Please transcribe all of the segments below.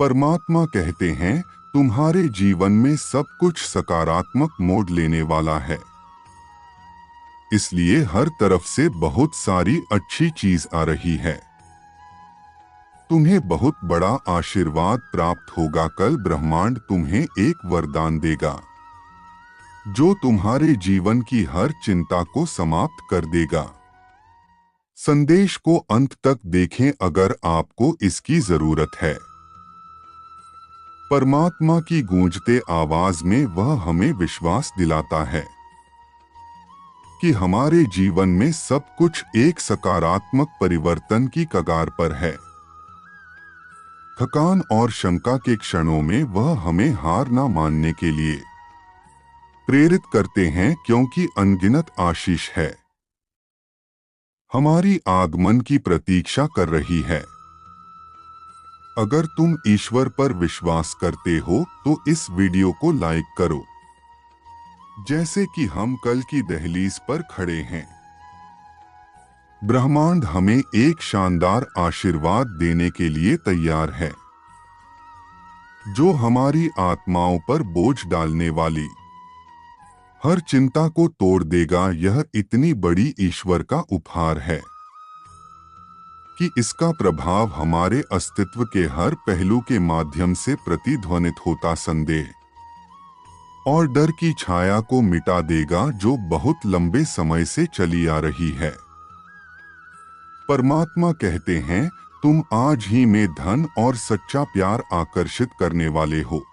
परमात्मा कहते हैं, तुम्हारे जीवन में सब कुछ सकारात्मक मोड़ लेने वाला है, इसलिए हर तरफ से बहुत सारी अच्छी चीज आ रही है। तुम्हें बहुत बड़ा आशीर्वाद प्राप्त होगा। कल ब्रह्मांड तुम्हें एक वरदान देगा जो तुम्हारे जीवन की हर चिंता को समाप्त कर देगा। संदेश को अंत तक देखें अगर आपको इसकी जरूरत है। परमात्मा की गूंजते आवाज में वह हमें विश्वास दिलाता है कि हमारे जीवन में सब कुछ एक सकारात्मक परिवर्तन की कगार पर है। थकान और शंका के क्षणों में वह हमें हार न मानने के लिए प्रेरित करते हैं, क्योंकि अनगिनत आशीष है हमारी आगमन की प्रतीक्षा कर रही है। अगर तुम ईश्वर पर विश्वास करते हो तो इस वीडियो को लाइक करो, जैसे कि हम कल की दहलीज पर खड़े हैं। ब्रह्मांड हमें एक शानदार आशीर्वाद देने के लिए तैयार है, जो हमारी आत्माओं पर बोझ डालने वाली हर चिंता को तोड़ देगा। यह इतनी बड़ी ईश्वर का उपहार है कि इसका प्रभाव हमारे अस्तित्व के हर पहलू के माध्यम से प्रतिध्वनित होता संदेह और डर की छाया को मिटा देगा जो बहुत लंबे समय से चली आ रही है। परमात्मा कहते हैं, तुम आज ही में धन और सच्चा प्यार आकर्षित करने वाले हो।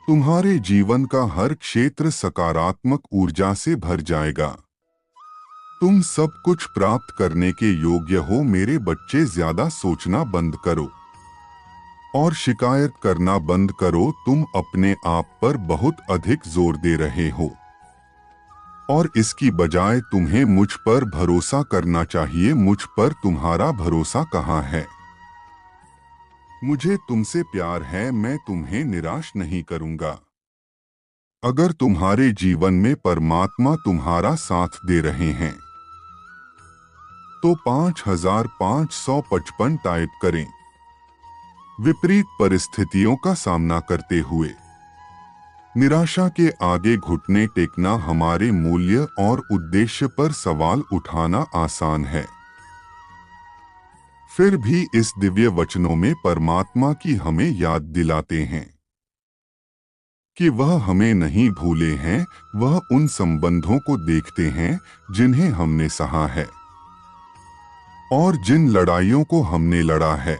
तुम्हारे जीवन का हर क्षेत्र सकारात्मक ऊर्जा से भर जाएगा। तुम सब कुछ प्राप्त करने के योग्य हो। मेरे बच्चे, ज्यादा सोचना बंद करो और शिकायत करना बंद करो। तुम अपने आप पर बहुत अधिक जोर दे रहे हो और इसकी बजाय तुम्हें मुझ पर भरोसा करना चाहिए। मुझ पर तुम्हारा भरोसा कहाँ है? मुझे तुमसे प्यार है, मैं तुम्हें निराश नहीं करूंगा। अगर तुम्हारे जीवन में परमात्मा तुम्हारा साथ दे रहे हैं तो 5555 टाइप करें। विपरीत परिस्थितियों का सामना करते हुए निराशा के आगे घुटने टेकना, हमारे मूल्य और उद्देश्य पर सवाल उठाना आसान है। फिर भी इस दिव्य वचनों में परमात्मा की हमें याद दिलाते हैं कि वह हमें नहीं भूले हैं। वह उन संबंधों को देखते हैं जिन्हें हमने सहा है और जिन लड़ाइयों को हमने लड़ा है।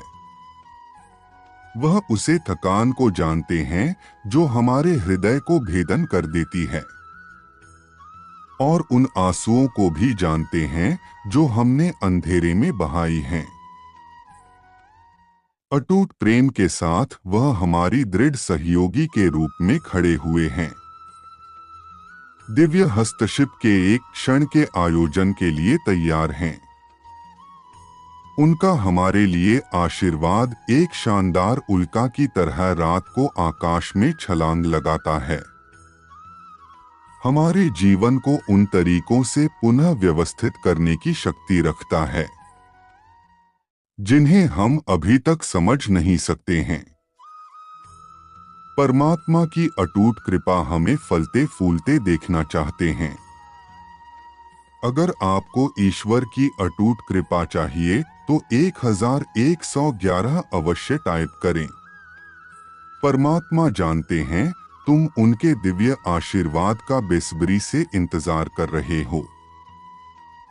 वह उसे थकान को जानते हैं जो हमारे हृदय को भेदन कर देती है और उन आंसुओं को भी जानते हैं जो हमने अंधेरे में बहाई हैं। अटूट प्रेम के साथ वह हमारी दृढ़ सहयोगी के रूप में खड़े हुए हैं। दिव्य हस्तक्षेप के एक क्षण के आयोजन के लिए तैयार हैं। उनका हमारे लिए आशीर्वाद एक शानदार उल्का की तरह रात को आकाश में छलांग लगाता है, हमारे जीवन को उन तरीकों से पुनः व्यवस्थित करने की शक्ति रखता है जिन्हें हम अभी तक समझ नहीं सकते हैं। परमात्मा की अटूट कृपा हमें फलते फूलते देखना चाहते हैं। अगर आपको ईश्वर की अटूट कृपा चाहिए तो 1111 अवश्य टाइप करें। परमात्मा जानते हैं तुम उनके दिव्य आशीर्वाद का बेसब्री से इंतजार कर रहे हो।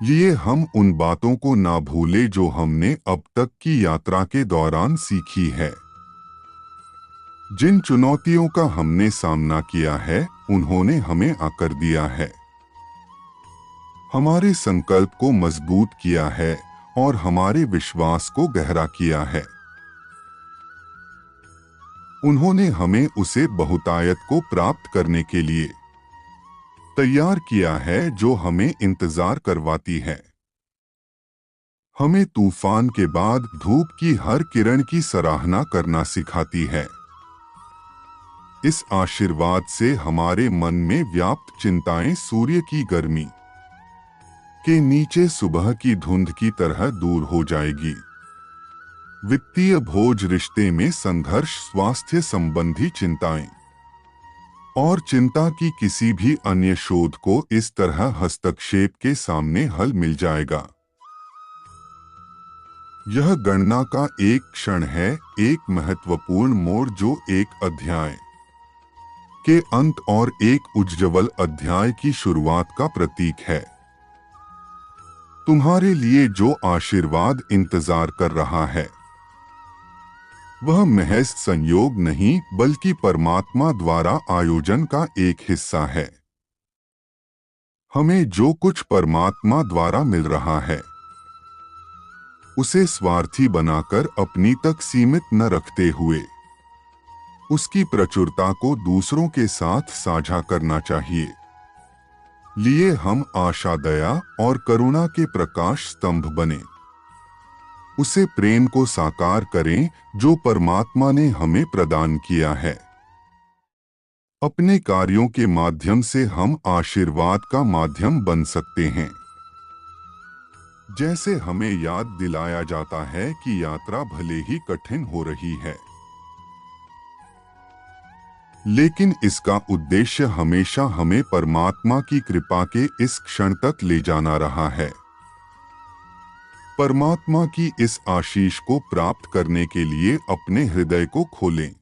ये हम उन बातों को ना भूले जो हमने अब तक की यात्रा के दौरान सीखी है। जिन चुनौतियों का हमने सामना किया है उन्होंने हमें आकर दिया है, हमारे संकल्प को मजबूत किया है और हमारे विश्वास को गहरा किया है। उन्होंने हमें उसे बहुतायत को प्राप्त करने के लिए तैयार किया है जो हमें इंतजार करवाती है। हमें तूफान के बाद धूप की हर किरण की सराहना करना सिखाती है। इस आशीर्वाद से हमारे मन में व्याप्त चिंताएं सूर्य की गर्मी के नीचे सुबह की धुंध की तरह दूर हो जाएगी। वित्तीय बोझ, रिश्ते में संघर्ष, स्वास्थ्य संबंधी चिंताएं और चिंता की किसी भी अन्य शोध को इस तरह हस्तक्षेप के सामने हल मिल जाएगा। यह गणना का एक क्षण है, एक महत्वपूर्ण मोड़ जो एक अध्याय के अंत और एक उज्ज्वल अध्याय की शुरुआत का प्रतीक है। तुम्हारे लिए जो आशीर्वाद इंतजार कर रहा है वह महज संयोग नहीं बल्कि परमात्मा द्वारा आयोजन का एक हिस्सा है। हमें जो कुछ परमात्मा द्वारा मिल रहा है उसे स्वार्थी बनाकर अपनी तक सीमित न रखते हुए उसकी प्रचुरता को दूसरों के साथ साझा करना चाहिए। लिए हम आशा, दया और करुणा के प्रकाश स्तंभ बने। उसे प्रेम को साकार करें जो परमात्मा ने हमें प्रदान किया है। अपने कार्यों के माध्यम से हम आशीर्वाद का माध्यम बन सकते हैं। जैसे हमें याद दिलाया जाता है कि यात्रा भले ही कठिन हो रही है, लेकिन इसका उद्देश्य हमेशा हमें परमात्मा की कृपा के इस क्षण तक ले जाना रहा है। परमात्मा की इस आशीष को प्राप्त करने के लिए अपने हृदय को खोलें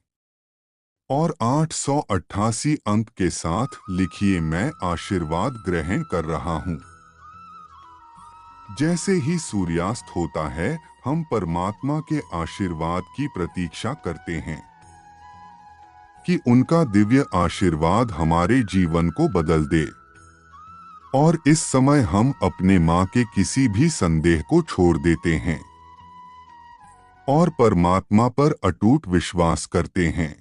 और 888 अंक के साथ लिखिए, मैं आशीर्वाद ग्रहण कर रहा हूँ। जैसे ही सूर्यास्त होता है हम परमात्मा के आशीर्वाद की प्रतीक्षा करते हैं कि उनका दिव्य आशीर्वाद हमारे जीवन को बदल दे। और इस समय हम अपने माँ के किसी भी संदेह को छोड़ देते हैं और परमात्मा पर अटूट विश्वास करते हैं।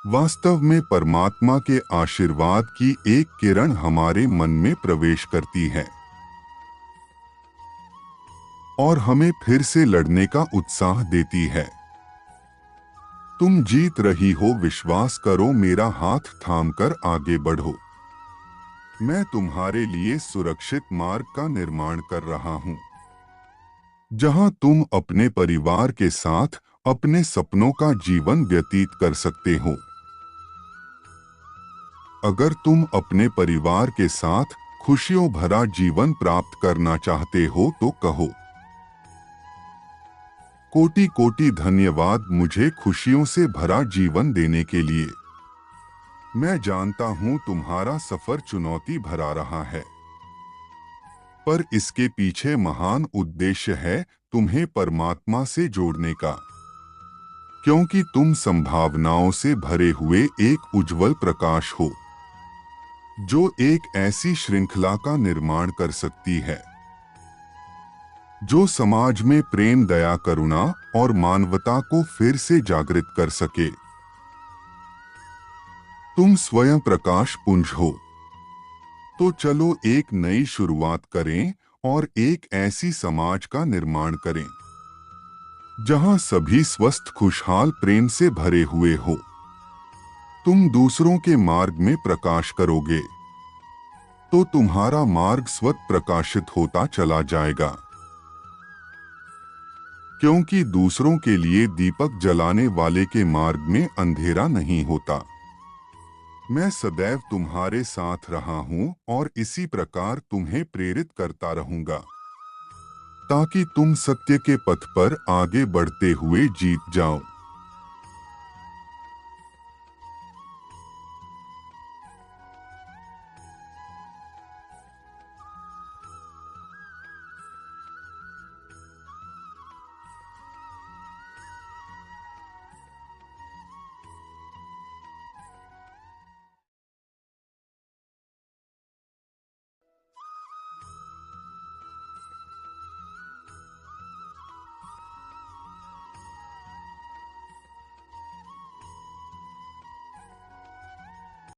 वास्तव में परमात्मा के आशीर्वाद की एक किरण हमारे मन में प्रवेश करती है और हमें फिर से लड़ने का उत्साह देती है। तुम जीत रही हो, विश्वास करो, मेरा हाथ थामकर आगे बढ़ो। मैं तुम्हारे लिए सुरक्षित मार्ग का निर्माण कर रहा हूं, जहां तुम अपने परिवार के साथ अपने सपनों का जीवन व्यतीत कर सकते हो। अगर तुम अपने परिवार के साथ खुशियों भरा जीवन प्राप्त करना चाहते हो तो कहो, कोटि कोटि धन्यवाद मुझे खुशियों से भरा जीवन देने के लिए। मैं जानता हूं तुम्हारा सफर चुनौती भरा रहा है, पर इसके पीछे महान उद्देश्य है तुम्हें परमात्मा से जोड़ने का, क्योंकि तुम संभावनाओं से भरे हुए एक उज्जवल प्रकाश हो जो एक ऐसी श्रृंखला का निर्माण कर सकती है जो समाज में प्रेम, दया, करुणा और मानवता को फिर से जागृत कर सके। तुम स्वयं प्रकाश पुंज हो, तो चलो एक नई शुरुआत करें और एक ऐसी समाज का निर्माण करें जहां सभी स्वस्थ, खुशहाल, प्रेम से भरे हुए हो। तुम दूसरों के मार्ग में प्रकाश करोगे तो तुम्हारा मार्ग स्वतः प्रकाशित होता चला जाएगा, क्योंकि दूसरों के लिए दीपक जलाने वाले के मार्ग में अंधेरा नहीं होता। मैं सदैव तुम्हारे साथ रहा हूं और इसी प्रकार तुम्हें प्रेरित करता रहूंगा ताकि तुम सत्य के पथ पर आगे बढ़ते हुए जीत जाओ।